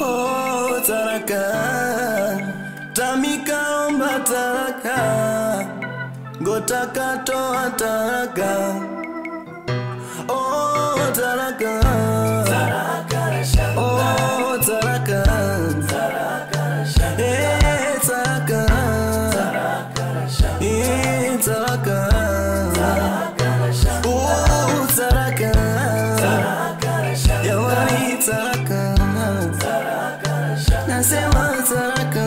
Oh taraka, tamika omba taraka, gotaka toa taraka. Oh taraka, oh taraka, taraka, taraka, oh taraka, yawani taraka, nasema taraka,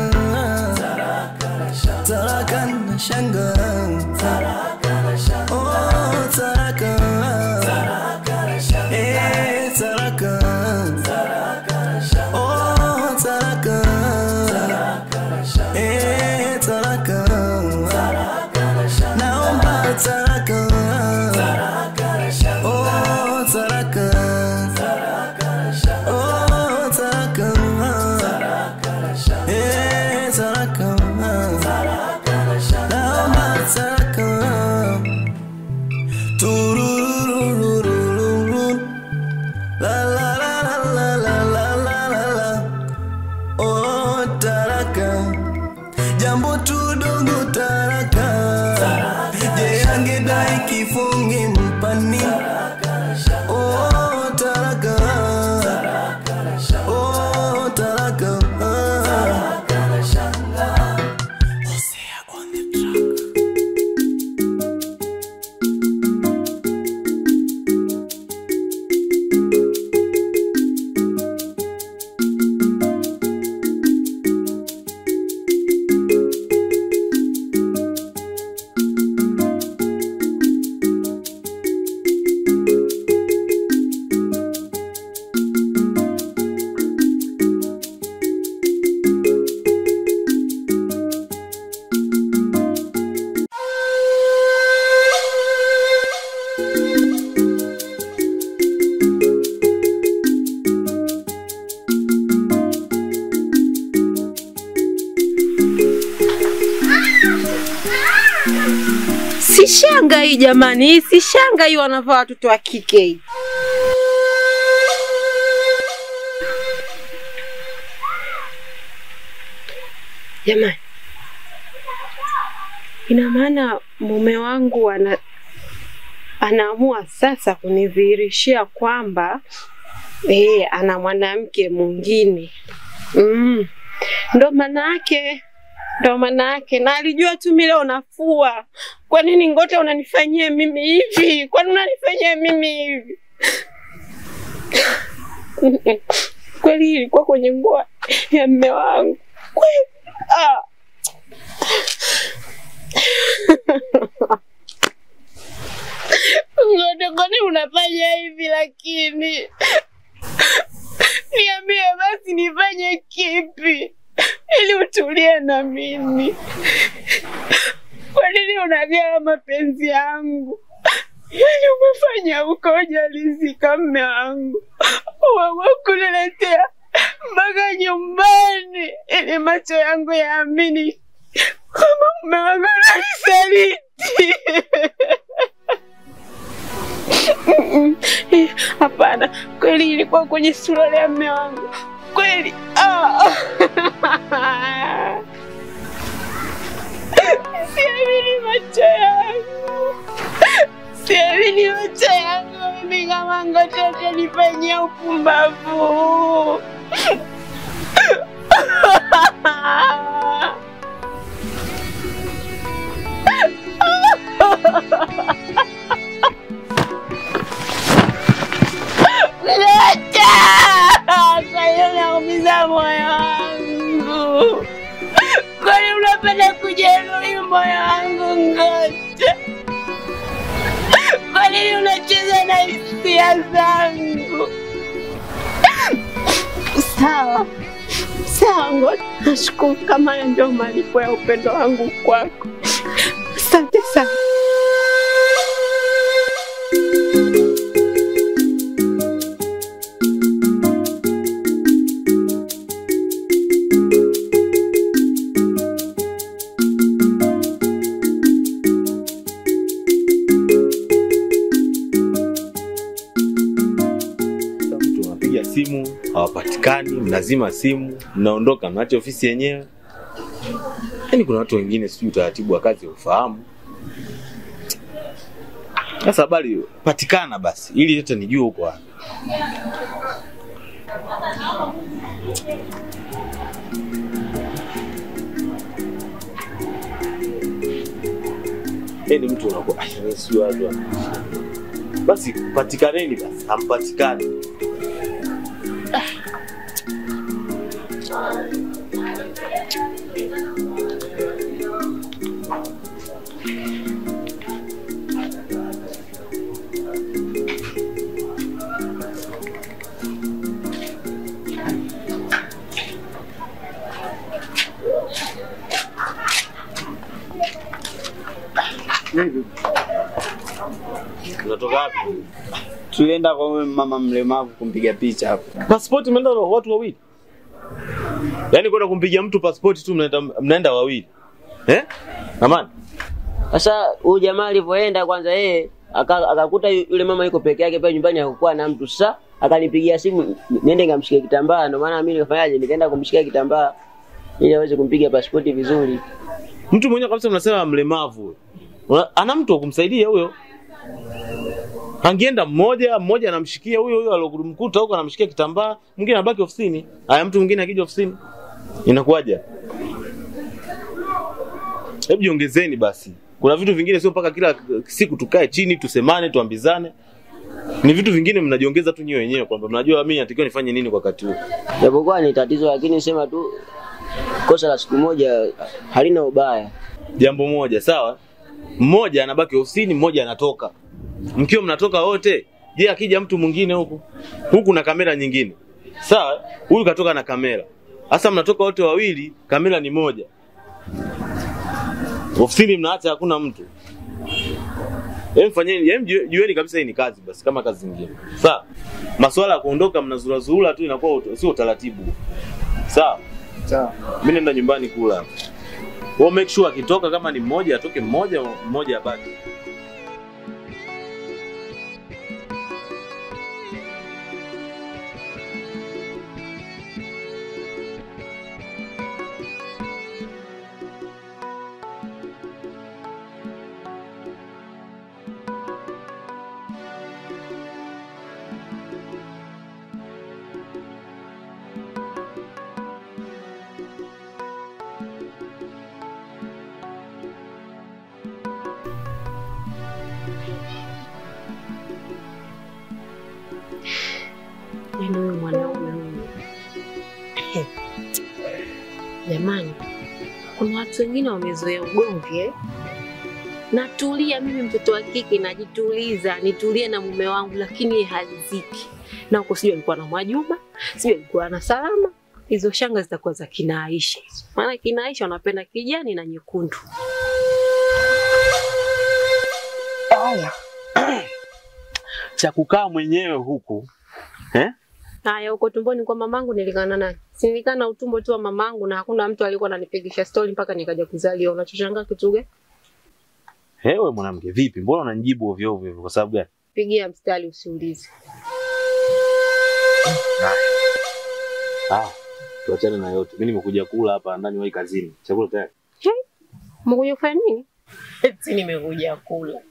taraka na shanga, oh taraka, taraka, oh taraka, taraka, naomba taraka, oh taraka, oh taraka, taraka, naomba taraka, tururururururu, la la la la la la la la la, oh taraka, jambo tudogo taraka, je angedai kifungi mpani, oh taraka, oh taraka, Hosea on the track. Sishangai jamani, sishangai wanavaa watoto wa kike. Jamani, ina maana mume wangu anaamua sasa kunidhihirishia kwamba ana mwanamke mwingine. Ndo maana yake, na alijua tu mimi leo nafua. Kwa nini Ngota unanifanyia mimi hivi? Kwa nini unanifanyia mimi hivi? Kweli ilikuwa kwenye nguo ya mume wangu. Kweli. Ngota, kwa nini unafanya hivi lakini? Niambie basi nifanye kipi ili utulie na mimi? Kwa nini unagawa mapenzi yangu? Yaani umefanya ukojalizika mume wangu. Wewe kuniletea mpaka nyumbani ili macho yangu yaamini kama mume wangu ananisaliti. Hapana, kweli ilikuwa kwenye suruali ya mume wangu. Kweli. Siamini macho yangu. Siamini macho yangu. Mimi kama Ngota atanifanyia upumbavu. Ngota! Kaya naumiza moyo wangu. Kwani unapenda kujeruhi moyo wangu Ngota? Kwa nini unacheza na hisia zangu? Sawa Ngota, nashukuru kama ndio malipo ya upendo wangu kwako. Asante sana. simu, hawapatikani, mnazima simu, mnaondoka mnaacha ofisi yenyewe. Yaani kuna watu wengine sijui utaratibu wa kazi ufahamu. Sasa habari patikana basi ili yote nijue huko wapi. Yaani mtu unakuwa sio watu. Basi patikaneni basi, hampatikani. Unatoka wapi? Tulienda kwa mama mlemavu kumpiga picha hapo. Passport mnaenda watu wawili? Yaani kwenda kumpigia mtu passport tu mnaenda wawili. Amani. Sasa huyu jamaa alipoenda kwanza yeye akakuta yule mama yuko peke yake pale nyumbani hakukuwa na mtu. Sasa akanipigia simu niende ngamshikie kitambaa, ndio maana mimi nikafanyaje nikaenda kumshikia kitambaa ili aweze kumpiga passport vizuri. Mtu mwenyewe kabisa mnasema mlemavu. Ana mtu wa kumsaidia huyo. Angeenda mmoja anamshikia huyo aliyomkuta huko anamshikia kitambaa, mwingine anabaki ofisini. Haya mtu mwingine akija ofisini. Inakuwaje? Hebu jiongezeni basi. Kuna vitu vingine sio mpaka kila siku tukae chini tusemane tuambizane. Ni vitu vingine mnajiongeza tu nyewe wenyewe kwamba mnajua mimi natakiwa nifanye nini kwa wakati huu. Japokuwa ni tatizo lakini sema tu kosa la siku moja halina ubaya. Jambo moja, sawa? Mmoja anabaki ofisini, mmoja anatoka. Mkiwa mnatoka wote, je akija mtu mwingine huku na kamera nyingine. Sawa? Huyu katoka na kamera. Sasa mnatoka wote wawili, kamera ni moja. Ofisini mnaacha hakuna mtu. Fanyeni, jueni kabisa hii ni kazi basi kama kazi nyingine. Sawa? Masuala ya kuondoka mnazura tu inakuwa sio utaratibu. Sawa? Sawa. Mimi nenda nyumbani kula. We'll make sure akitoka kama ni mmoja atoke mmoja abaki. Yaani huyu mwanaume huyu. Jamani, kuna watu wengine wamezoea ugomvi Natulia mimi mtoto wa kike najituliza, nitulie na mume wangu lakini yeye haliziki. Na huko sio alikuwa na Mwajuma, sio alikuwa na Salama. Hizo shanga zitakuwa za kina Aisha. Maana kina Aisha wanapenda kijani na nyekundu. Aya. Cha kukaa mwenyewe huku. Haya huko tumboni kwa mamangu nilikana naye. Si nilikana utumbo tu wa mamangu na hakuna mtu alikuwa ananipigisha story mpaka nikaja kuzaliwa. Unachoshangaa kitu gani? Wewe mwanamke vipi? Mbona unanijibu ovyo ovyo kwa sababu gani? Pigia mstari usiulize. Tuachane na yote. Mimi nimekuja kula hapa ndani wahi kazini. Chakula tayari. Umekuja kufanya nini? Eti nimekuja kula.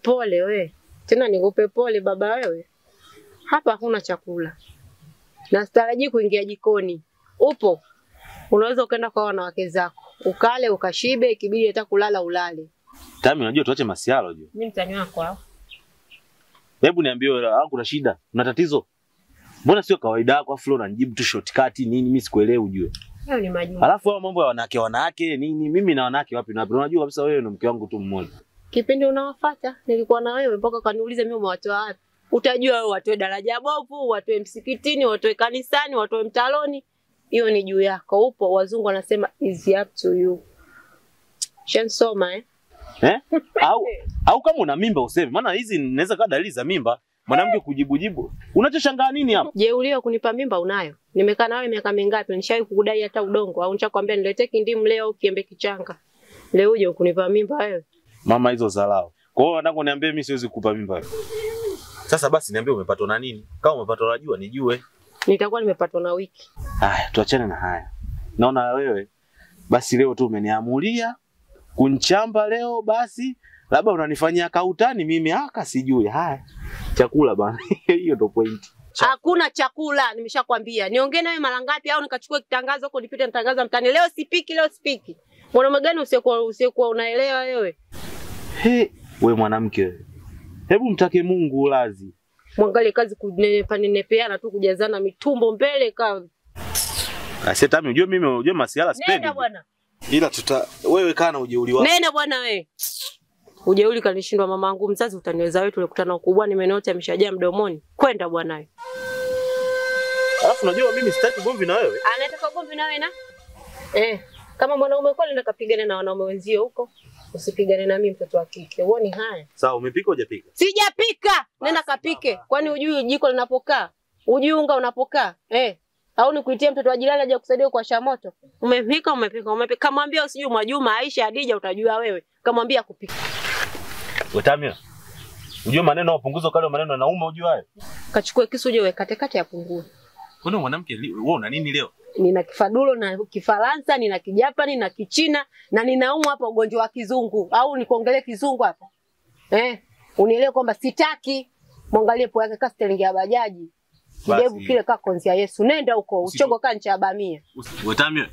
Pole we. Tena nikupe pole baba wewe. Hapa hakuna chakula. Na sitarajii kuingia jikoni. Upo. Unaweza ukaenda kwa wanawake zako. Ukale ukashibe ikibidi hata kulala ulale. Tami unajua tuache masiala unajua. Mimi mtani wako hapo. Hebu niambie wewe kuna shida? Una tatizo? Mbona sio kawaida yako afu unanijibu tu shortcut nini mimi sikuelewi ujue. Hayo ni majibu. Alafu hao mambo ya wanawake nini mimi na wanawake wapi na wapi? Unajua kabisa wewe na mke wangu tu mmoja. Kipindi unawafuata nilikuwa na wewe mpaka kaniulize mimi umewatoa wapi. Utajua wewe watoe daraja bovu, watoe msikitini, watoe kanisani, watoe mtaloni. Hiyo ni juu yako. Upo wazungu wanasema is up to you. Shansoma Au kama una mimba useme. Maana hizi inaweza kuwa dalili za mimba. Mwanamke kujibu. Unachoshangaa nini hapa? Je, ulio kunipa mimba unayo? Nimekaa nawe miaka mingapi? Nishawahi kukudai hata udongo au nishakwambia niletee kindimu leo au kiembe kichanga. Leo uje kunipa mimba wewe. Mama hizo zalao. Kwa hiyo nataka uniambie mimi siwezi kukupa mimba wewe. Sasa basi niambie umepatwa na nini? Kama umepatwa na jua nijue. Nitakuwa nimepatwa na wiki. Haya, tuachane na haya. Naona wewe basi leo tu umeniamulia kunchamba leo basi. Labda unanifanyia kautani mimi sijui. Haya. Chakula bana. Hiyo ndo point. Hakuna chakula, nimeshakwambia. Niongee nawe mara ngapi au nikachukue kitangazo huko nipite nitangaza mtani. Leo sipiki. Mwanaume gani usiyekuwa unaelewa wewe? Wewe mwanamke wewe. Hebu mtake Mungu ulazi. Mwangalie kazi kunenepeana tu kujazana mitumbo mbele ka. Asetami unajua masiala spendi. Nenda bwana. Ila wewe kana ujeuli wako. Nenda bwana wewe. Ujeuli kanishindwa mamangu mzazi utaniweza wewe tulikutana ukubwa nimeneota ameshajaa mdomoni. Kwenda bwana wewe. Alafu unajua mimi sitaki gomvi na wewe. Anataka gomvi na wewe na? Kama mwanaume kweli nenda kapigane na wanaume wenzio huko. Usipigane na mimi mtoto wa kike. Uone haya. Sawa, umepika hujapika? Sijapika. Nenda kapike. Kwani hujui jiko linapokaa? Hujui unga unapokaa? Au nikuitie mtoto wa jirani aje kusaidia kuwasha moto? Umepika. Kamwambia usijui Mwajuma, Aisha, Hadija utajua wewe. Kamwambia kupika. Wetamia. Unajua maneno upunguzo kale maneno yanauma unajua hayo? Kachukue kisu uje wekate kati ya punguzo. Kwani mwanamke wewe una nini leo? Nina kifadulo na Kifaransa, nina Kijapani na Kichina na ninaumwa hapa ugonjwa wa kizungu au nikuongelee kizungu hapa. Unielewe kwamba sitaki. Mwangalie po yake kastelingi ya bajaji. Kidevu kile konzia Yesu. Nenda huko, uchogo kancha abamia. Wetamia.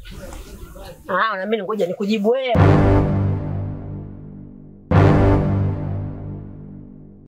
Na mimi ngoja nikujibu wewe.